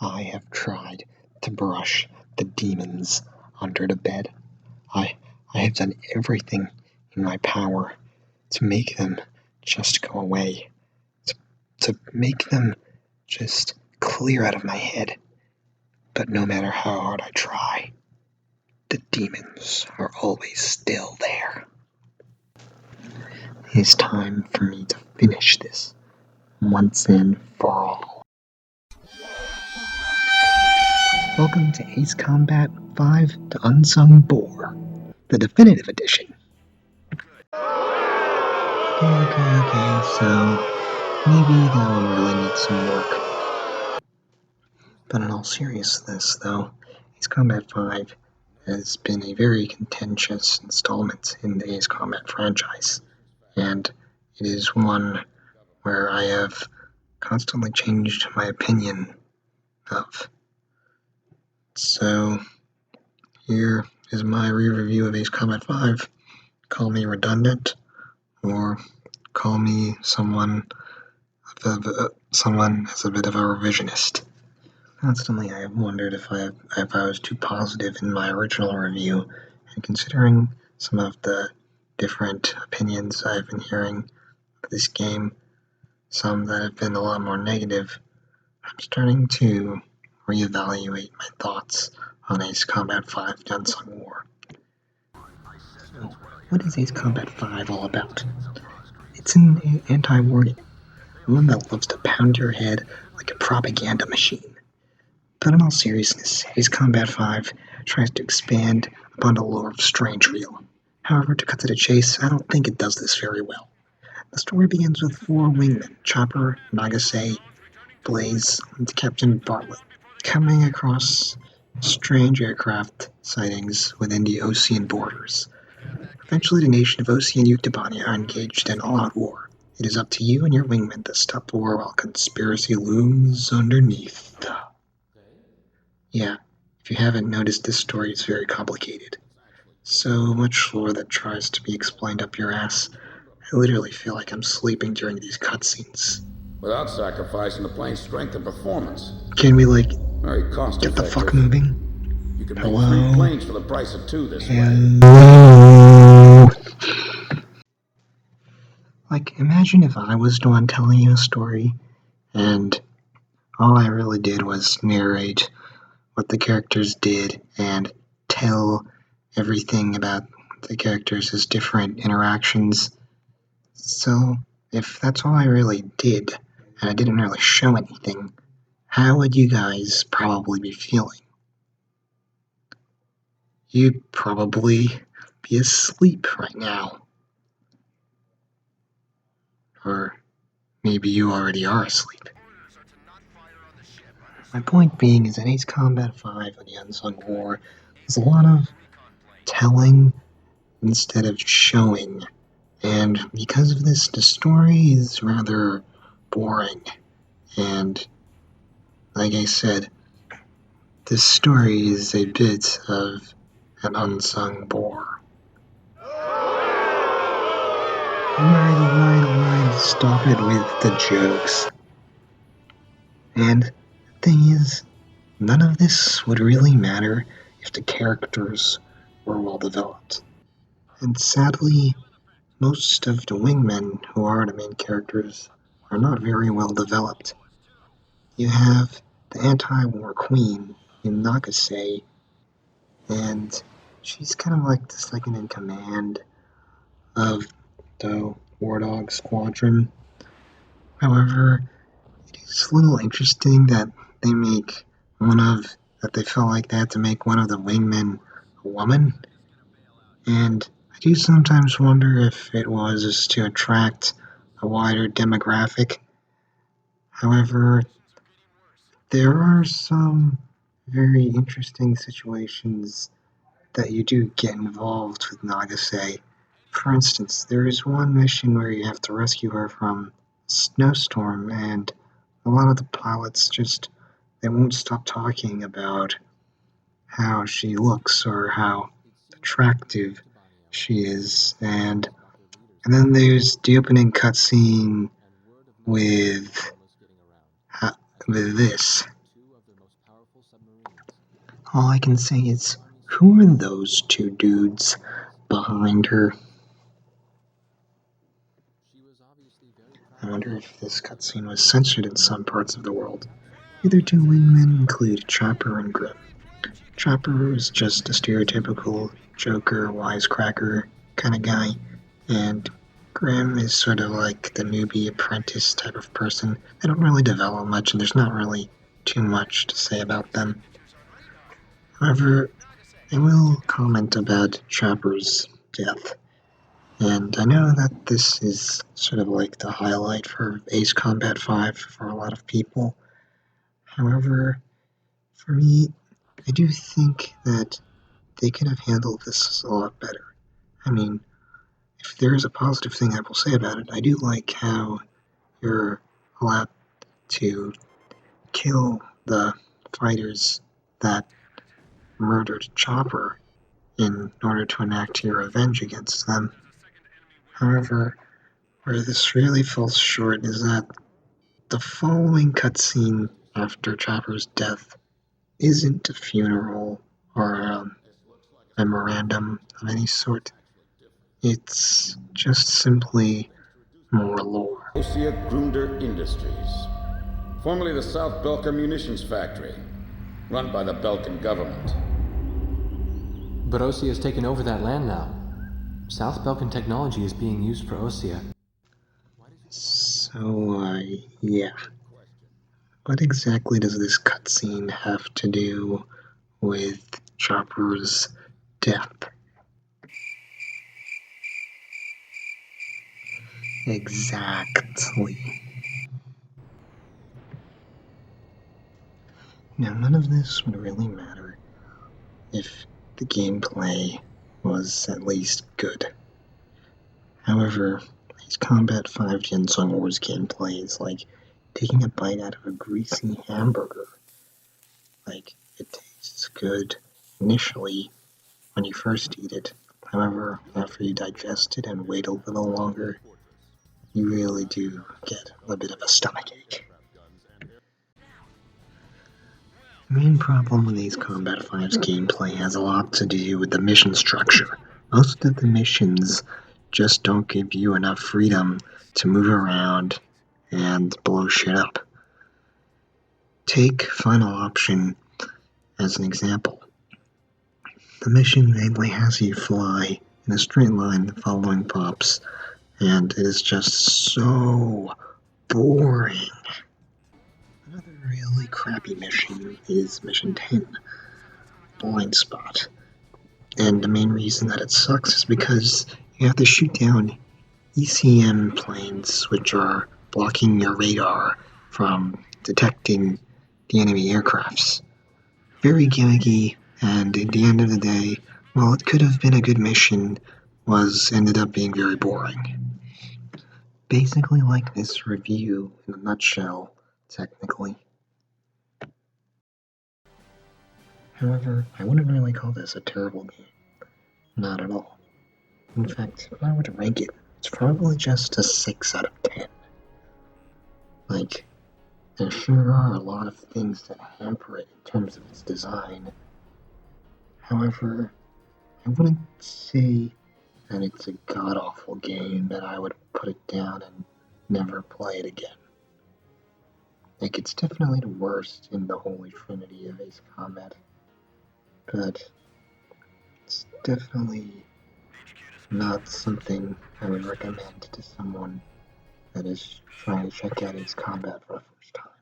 I have tried to brush the demons under the bed. I have done everything in my power to make them just go away, to make them just clear out of my head. But no matter how hard I try, the demons are always still there. It's time for me to finish this once and for all. Welcome to Ace Combat 5 to Unsung Boar, the definitive edition. Okay, so maybe that one really needs some work. But in all seriousness, though, Ace Combat 5 has been a very contentious installment in the Ace Combat franchise, and it is one where I have constantly changed my opinion of. So, here is my re-review of Ace Combat 5. Call me redundant, or call me someone as a bit of a revisionist. Constantly I have wondered if I was too positive in my original review, and considering some of the different opinions I've been hearing of this game, some that have been a lot more negative, I'm starting to reevaluate my thoughts on Ace Combat 5 to Unsung War. So, what is Ace Combat 5 all about? It's an anti-war game, one that loves to pound your head like a propaganda machine. But in all seriousness, Ace Combat 5 tries to expand upon the lore of Strange Reel. However, to cut to the chase, I don't think it does this very well. The story begins with 4 wingmen, Chopper, Nagase, Blaze, and Captain Bartlett, coming across strange aircraft sightings within the Ocean borders. Eventually, the nation of Ocean Yuktobania are engaged in all-out war. It is up to you and your wingmen to stop the war while conspiracy looms underneath. Yeah, if you haven't noticed, this story is very complicated. So much lore that tries to be explained up your ass. I literally feel like I'm sleeping during these cutscenes. Without sacrificing the plane's strength and performance. Can we, very cost get effective. The fuck moving? You can make Hello? 3 planes for the price of 2 this way. Hello? Imagine if I was the one telling you a story, and all I really did was narrate what the characters did and tell everything about the characters' different interactions. So, if that's all I really did, and I didn't really show anything, how would you guys probably be feeling? You'd probably be asleep right now. Or maybe you already are asleep. My point being is that Ace Combat 5 and the Unsung War is a lot of telling instead of showing. And because of this, the story is rather boring. And like I said, this story is a bit of an unsung bore. Alright, stop it with the jokes. And the thing is, none of this would really matter if the characters were well developed. And sadly, most of the wingmen who are the main characters are not very well developed. You have the anti-war queen in Nagase, and she's kind of like the second in command of the War Dog Squadron. However, it is a little interesting that they felt like they had to make one of the wingmen a woman, and I do sometimes wonder if it was to attract a wider demographic. However, there are some very interesting situations that you do get involved with Nagase. For instance, there is one mission where you have to rescue her from a snowstorm, and a lot of the pilots they won't stop talking about how she looks or how attractive she is. And then there's the opening cutscene with this. All I can say is, who are those two dudes behind her? I wonder if this cutscene was censored in some parts of the world. The other two wingmen include Chopper and Grim. Chopper is just a stereotypical joker, wisecracker kind of guy, and Grim is sort of like the newbie apprentice type of person. They don't really develop much, and there's not really too much to say about them. However, I will comment about Chopper's death. And I know that this is sort of like the highlight for Ace Combat 5 for a lot of people. However, for me, I do think that they could have handled this a lot better. I mean, if there is a positive thing I will say about it, I do like how you're allowed to kill the fighters that murdered Chopper in order to enact your revenge against them. However, where this really falls short is that the following cutscene after Chopper's death isn't a funeral or a memorandum of any sort. It's just simply more lore. Ossia Grunder Industries, formerly the South Belka Munitions Factory, run by the Belkan government. But Ossia has taken over that land now. South Belkan technology is being used for Ossia. So, yeah. What exactly does this cutscene have to do with Chopper's death? Exactly. Now, none of this would really matter if the gameplay was at least good. However, Ace Combat 5's Unsung Wars gameplay is like taking a bite out of a greasy hamburger. Like, it tastes good initially when you first eat it. However, after you digest it and wait a little longer, you really do get a bit of a stomachache. The main problem with Ace Combat 5's gameplay has a lot to do with the mission structure. Most of the missions just don't give you enough freedom to move around and blow shit up. Take Final Option as an example. The mission mainly has you fly in a straight line following pops, and it is just so boring. Another really crappy mission is Mission 10, Blind Spot. And the main reason that it sucks is because you have to shoot down ECM planes, which are blocking your radar from detecting the enemy aircrafts. Very gimmicky, and at the end of the day, while it could have been a good mission, ended up being very boring. Basically like this review in a nutshell, technically. However, I wouldn't really call this a terrible game. Not at all. In fact, if I were to rank it, it's probably just a 6 out of 10. Like, there sure are a lot of things that hamper it in terms of its design. However, I wouldn't say that it's a god-awful game that I would put it down and never play it again. Like, it's definitely the worst in the holy trinity of Ace Combat, but it's definitely not something I would recommend to someone that is trying to check out Ace Combat for the first time.